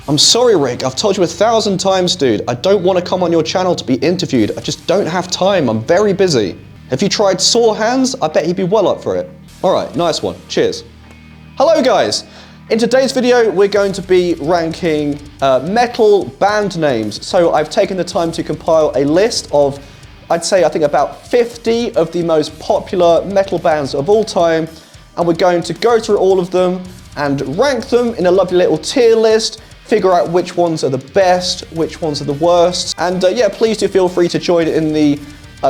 I'm sorry, Rick, I've told you 1,000 times, dude. I don't want to come on your channel to be interviewed. I just don't have time. I'm very busy. Have you tried Sore Hands? I bet he'd be well up for it. All right, nice one. Cheers. Hello, guys. In today's video, we're going to be ranking metal band names. So I've taken the time to compile a list of, I think about 50 of the most popular metal bands of all time. And we're going to go through all of them and rank them in a lovely little tier list, figure out which ones are the best, which ones are the worst. And yeah, please do feel free to join in the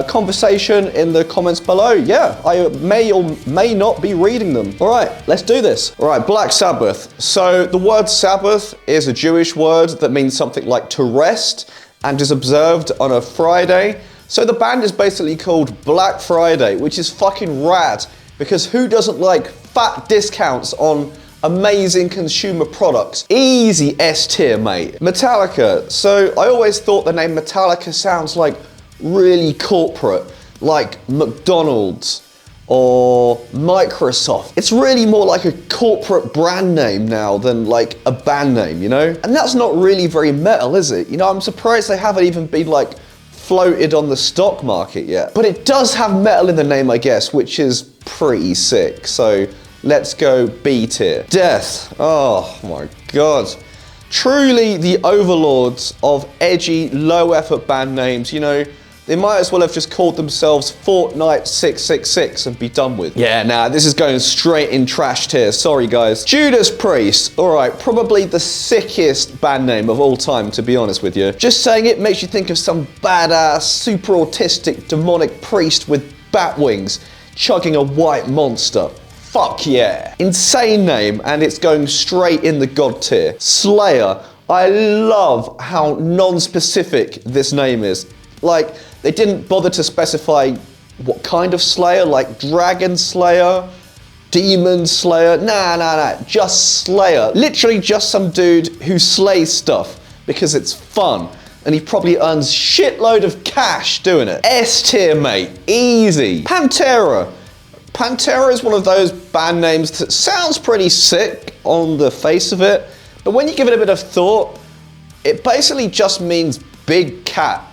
conversation in the comments below. Yeah, I may or may not be reading them. All right, let's do this. All right, Black Sabbath. So the word Sabbath is a Jewish word that means something like to rest and is observed on a Friday. So the band is basically called Black Friday, which is fucking rad, because who doesn't like fat discounts on amazing consumer products? Easy S tier, mate. Metallica. So I always thought the name Metallica sounds like really corporate, like McDonald's or Microsoft. It's really more like a corporate brand name now than like a band name, you know? And that's not really very metal, is it? You know, I'm surprised they haven't even been like floated on the stock market yet. But it does have metal in the name, I guess, which is pretty sick. So let's go B tier. Death. Oh my God. Truly the overlords of edgy, low effort band names. You know, they might as well have just called themselves Fortnite 666 and be done with. Yeah, nah, this is going straight in trash tier. Sorry, guys. Judas Priest. All right, probably the sickest band name of all time, to be honest with you. Just saying it makes you think of some badass, super autistic, demonic priest with bat wings chugging a white monster. Fuck yeah. Insane name, and it's going straight in the God tier. Slayer. I love how non-specific this name is. Like, they didn't bother to specify what kind of Slayer, like Dragon Slayer, Demon Slayer. Nah, just Slayer. Literally just some dude who slays stuff because it's fun. And he probably earns shitload of cash doing it. S tier, mate. Easy. Pantera. Pantera is one of those band names that sounds pretty sick on the face of it, but when you give it a bit of thought, it basically just means big cat.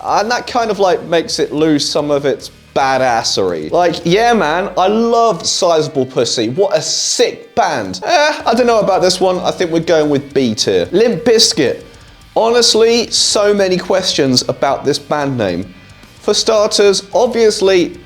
And that kind of like makes it lose some of its badassery. Like, yeah, man, I love Sizable Pussy. What a sick band. I don't know about this one. I think we're going with B tier. Limp Bizkit. Honestly, so many questions about this band name. For starters, obviously,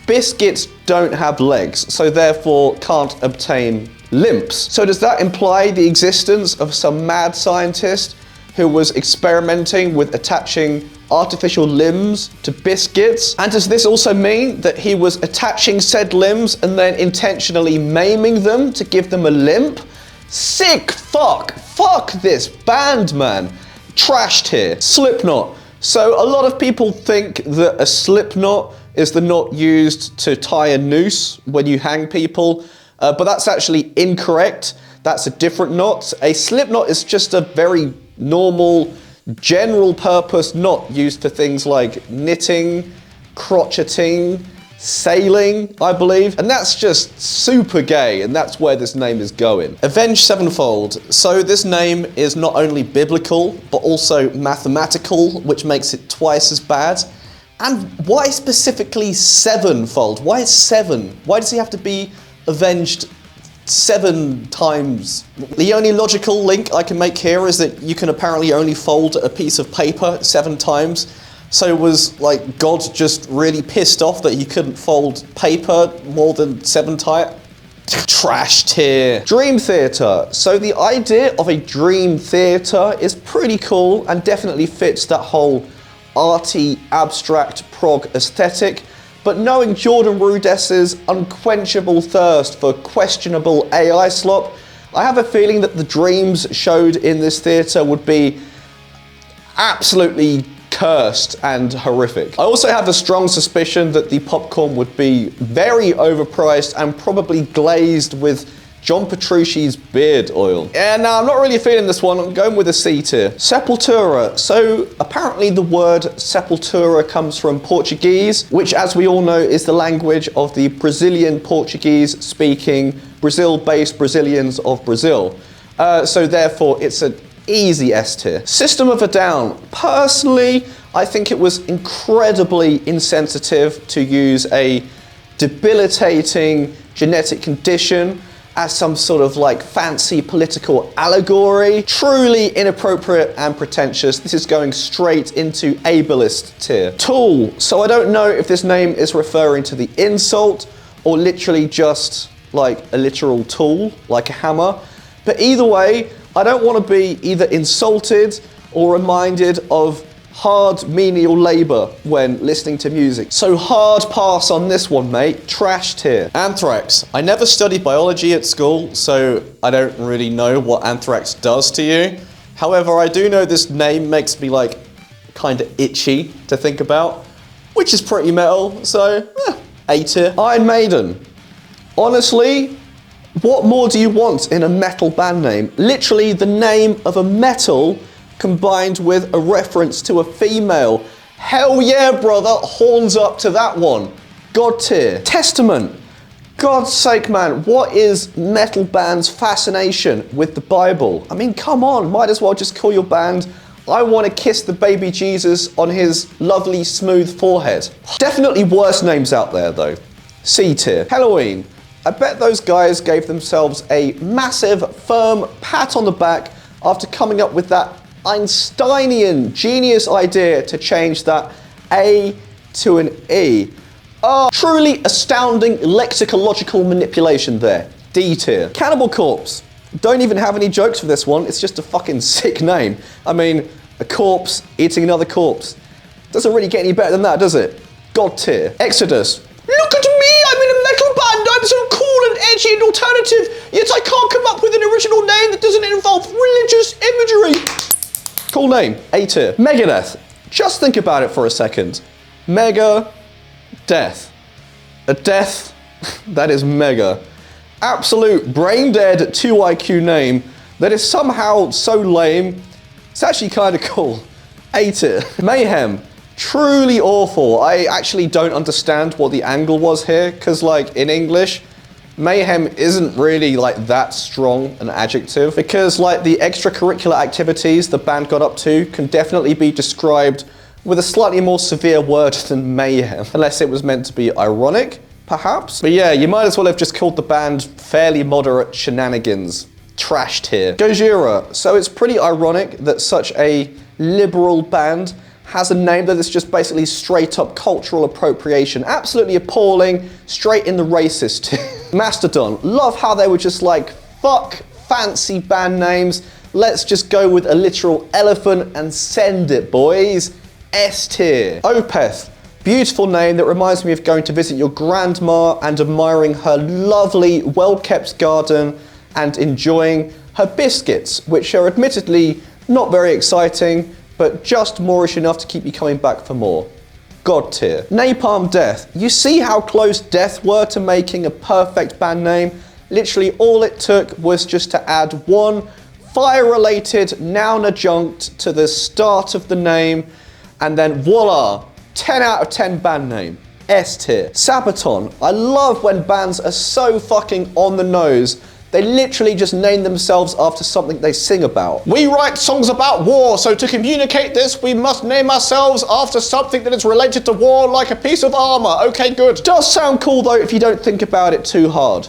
biscuits don't have legs, so therefore can't obtain limps. So does that imply the existence of some mad scientist who was experimenting with attaching artificial limbs to biscuits? And does this also mean that he was attaching said limbs and then intentionally maiming them to give them a limp? Sick fuck. Fuck this band, man. Trash tier. Slipknot. So a lot of people think that a slipknot is the knot used to tie a noose when you hang people, but that's actually incorrect. That's a different knot. A slip knot is just a very normal, general purpose knot used for things like knitting, crocheting, sailing, I believe. And that's just super gay, and that's where this name is going. Avenged Sevenfold. So this name is not only biblical, but also mathematical, which makes it twice as bad. And why specifically sevenfold? Why 7? Why does he have to be avenged 7 times? The only logical link I can make here is that you can apparently only fold a piece of paper 7 times. So was like God just really pissed off that he couldn't fold paper more than 7 times? Trash tier. Dream Theater. So the idea of a dream theater is pretty cool and definitely fits that whole arty, abstract prog aesthetic, but knowing Jordan Rudess's unquenchable thirst for questionable AI slop, I have a feeling that the dreams showed in this theatre would be absolutely cursed and horrific. I also have a strong suspicion that the popcorn would be very overpriced and probably glazed with John Petrucci's beard oil. Yeah, no, I'm not really feeling this one. I'm going with a C tier. Sepultura. So apparently the word Sepultura comes from Portuguese, which, as we all know, is the language of the Brazilian Portuguese speaking, Brazil-based Brazilians of Brazil. So therefore it's a Easy S tier. System of a Down. Personally, I think it was incredibly insensitive to use a debilitating genetic condition as some sort of like fancy political allegory. Truly inappropriate and pretentious. This is going straight into ableist tier. Tool. So I don't know if this name is referring to the insult or literally just like a literal tool, like a hammer. But either way, I don't want to be either insulted or reminded of hard menial labor when listening to music. So hard pass on this one, mate. Trash tier. Anthrax. I never studied biology at school, so I don't really know what anthrax does to you. However, I do know this name makes me like kind of itchy to think about, which is pretty metal, so A tier. Iron Maiden. Honestly, what more do you want in a metal band name? Literally the name of a metal combined with a reference to a female. Hell yeah, brother, horns up to that one. God tier. Testament. God's sake, man, what is metal band's fascination with the Bible? I mean, come on, might as well just call your band I Want to Kiss the Baby Jesus on his lovely smooth forehead. Definitely worse names out there though. C tier. Halloween. I bet those guys gave themselves a massive, firm pat on the back after coming up with that Einsteinian genius idea to change that A to an E. Oh, truly astounding lexicological manipulation there. D tier. Cannibal Corpse. Don't even have any jokes for this one, it's just a fucking sick name. I mean, a corpse eating another corpse. Doesn't really get any better than that, does it? God tier. Exodus. Look at me, I'm in a metal band, I'm so cool and edgy and alternative, yet I can't come up with an original name that doesn't involve religious imagery. Cool name, A tier. Megadeth. Just think about it for a second. Mega, death. A death that is mega. Absolute brain dead 2 IQ name that is somehow so lame, it's actually kind of cool. A tier. Mayhem. Truly awful. I actually don't understand what the angle was here, because like in English, mayhem isn't really like that strong an adjective, because like the extracurricular activities the band got up to can definitely be described with a slightly more severe word than mayhem, unless it was meant to be ironic, perhaps. But yeah, you might as well have just called the band Fairly Moderate Shenanigans. Trash tier. Gojira. So it's pretty ironic that such a liberal band has a name that is just basically straight up cultural appropriation. Absolutely appalling, straight in the racist. Mastodon. Love how they were just like, fuck fancy band names, let's just go with a literal elephant and send it, boys. S tier. Opeth. Beautiful name that reminds me of going to visit your grandma and admiring her lovely, well-kept garden and enjoying her biscuits, which are admittedly not very exciting, but just Moorish enough to keep you coming back for more. God tier. Napalm Death. You see how close Death were to making a perfect band name? Literally all it took was just to add one fire-related noun adjunct to the start of the name, and then voila, 10 out of 10 band name. S tier. Sabaton. I love when bands are so fucking on the nose. They literally just name themselves after something they sing about. We write songs about war, so to communicate this, we must name ourselves after something that is related to war, like a piece of armor. Okay, good. Does sound cool though if you don't think about it too hard.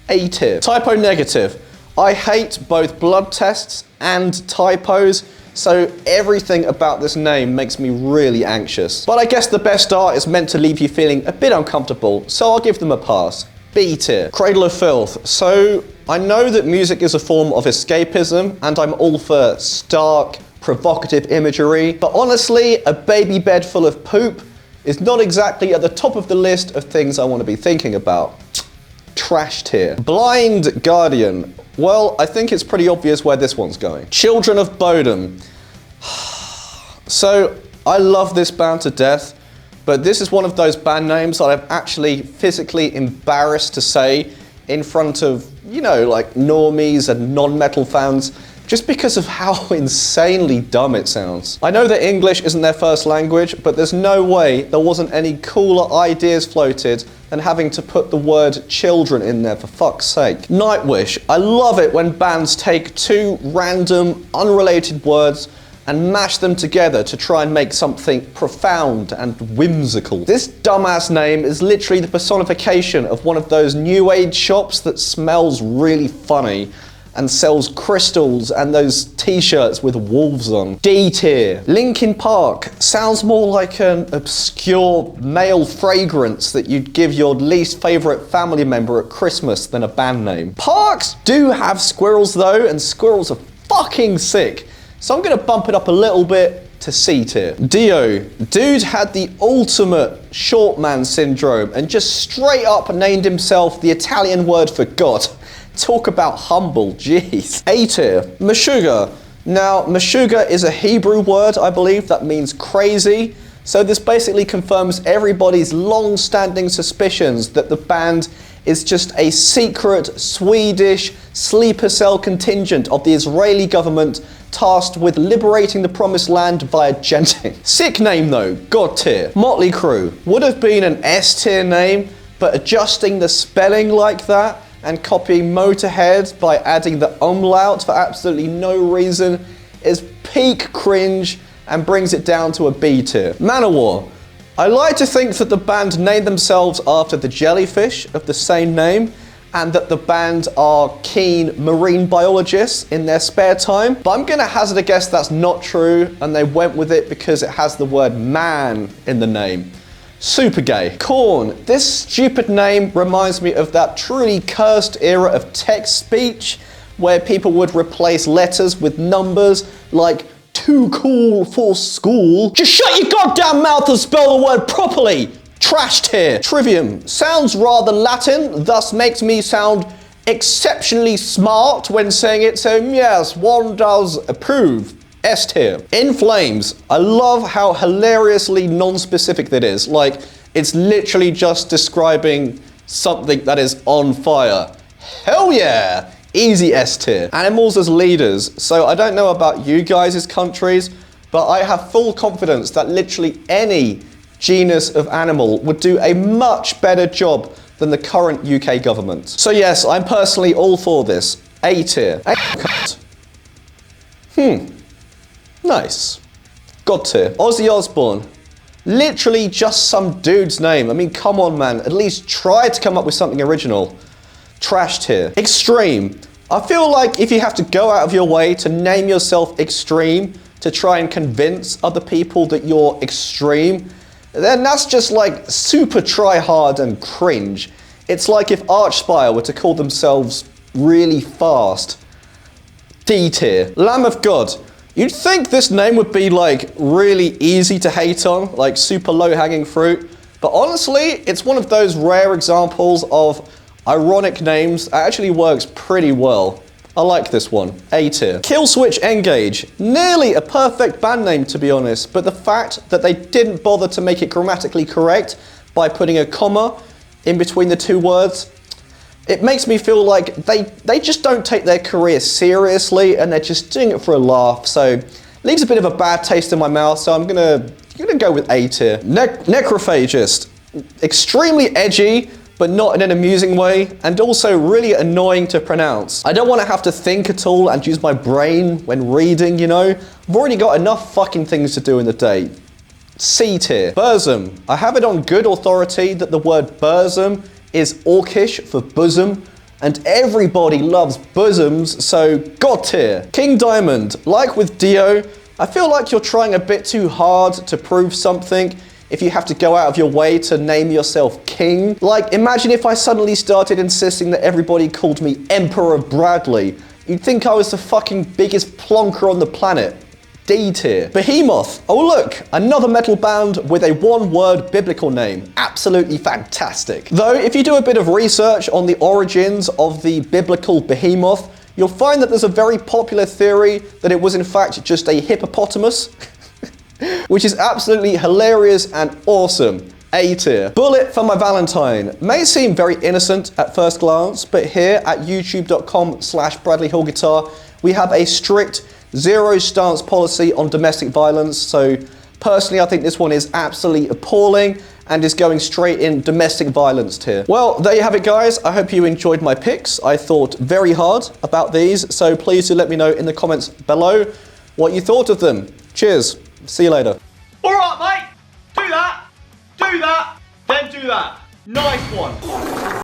A tier. Typo negative. I hate both blood tests and typos, so everything about this name makes me really anxious. But I guess the best art is meant to leave you feeling a bit uncomfortable, so I'll give them a pass. B tier. Cradle of Filth. So I know that music is a form of escapism, and I'm all for stark, provocative imagery, but honestly, a baby bed full of poop is not exactly at the top of the list of things I want to be thinking about. Trash tier. Blind Guardian. Well, I think it's pretty obvious where this one's going. Children of Bodom. So I love this band to death, but this is one of those band names that I'm actually physically embarrassed to say in front of, you know, like normies and non-metal fans, just because of how insanely dumb it sounds. I know that English isn't their first language, but there's no way there wasn't any cooler ideas floated than having to put the word children in there, for fuck's sake. Nightwish. I love it when bands take two random, unrelated words and mash them together to try and make something profound and whimsical. This dumbass name is literally the personification of one of those new age shops that smells really funny and sells crystals and those t-shirts with wolves on. D tier. Linkin Park sounds more like an obscure male fragrance that you'd give your least favorite family member at Christmas than a band name. Parks do have squirrels though, and squirrels are fucking sick. So I'm gonna bump it up a little bit to C tier. Dio. Dude had the ultimate short man syndrome and just straight up named himself the Italian word for God. Talk about humble, jeez. A tier. Meshuggah. Now, Meshuggah is a Hebrew word, I believe, that means crazy. So this basically confirms everybody's long-standing suspicions that the band is just a secret Swedish sleeper cell contingent of the Israeli government tasked with liberating the promised land via genting. Sick name though, God tier. Motley Crue would have been an S tier name, but adjusting the spelling like that and copying Motorhead by adding the umlaut for absolutely no reason is peak cringe and brings it down to a B tier. Manowar. I like to think that the band named themselves after the jellyfish of the same name, and that the band are keen marine biologists in their spare time, but I'm gonna hazard a guess that's not true, and they went with it because it has the word man in the name. Super gay. Korn. This stupid name reminds me of that truly cursed era of text speech where people would replace letters with numbers like too cool for school. Just shut your goddamn mouth and spell the word properly. Trash tier. Trivium. Sounds rather Latin, thus makes me sound exceptionally smart when saying it, so yes, one does approve. S tier. In Flames. I love how hilariously non-specific that is. Like, it's literally just describing something that is on fire. Hell yeah! Easy S tier. Animals as leaders. So I don't know about you guys' countries, but I have full confidence that literally any genus of animal would do a much better job than the current UK government. So yes, I'm personally all for this. A tier. Nice. God tier. Ozzy Osbourne. Literally just some dude's name. I mean, come on, man. At least try to come up with something original. Trash tier. Extreme. I feel like if you have to go out of your way to name yourself Extreme to try and convince other people that you're extreme, then that's just like super try hard and cringe. It's like if Archspire were to call themselves really fast. D tier. Lamb of God. You'd think this name would be like really easy to hate on, like super low-hanging fruit, but honestly, it's one of those rare examples of ironic names that actually works pretty well. I like this one. A tier. Killswitch Engage. Nearly a perfect band name, to be honest, but the fact that they didn't bother to make it grammatically correct by putting a comma in between the two words, it makes me feel like they just don't take their career seriously and they're just doing it for a laugh, so leaves a bit of a bad taste in my mouth, so I'm gonna go with A tier. Necrophagist. Extremely edgy, but not in an amusing way, and also really annoying to pronounce. I don't want to have to think at all and use my brain when reading, you know? I've already got enough fucking things to do in the day. C tier. Burzum. I have it on good authority that the word burzum is Orcish for bosom, and everybody loves bosoms, so God tier. King Diamond. Like with Dio, I feel like you're trying a bit too hard to prove something if you have to go out of your way to name yourself King. Like, imagine if I suddenly started insisting that everybody called me Emperor Bradley. You'd think I was the fucking biggest plonker on the planet. D tier. Behemoth. Oh look, another metal band with a one-word biblical name. Absolutely fantastic. Though, if you do a bit of research on the origins of the biblical behemoth, you'll find that there's a very popular theory that it was in fact just a hippopotamus, which is absolutely hilarious and awesome. A tier. Bullet for My Valentine. May seem very innocent at first glance, but here at youtube.com/BradleyHallGuitar, we have a strict zero stance policy on domestic violence. So personally, I think this one is absolutely appalling and is going straight in domestic violence tier. Well, there you have it, guys. I hope you enjoyed my picks. I thought very hard about these, so please do let me know in the comments below what you thought of them. Cheers. See you later. All right, mate. Do that, then do that. Nice one.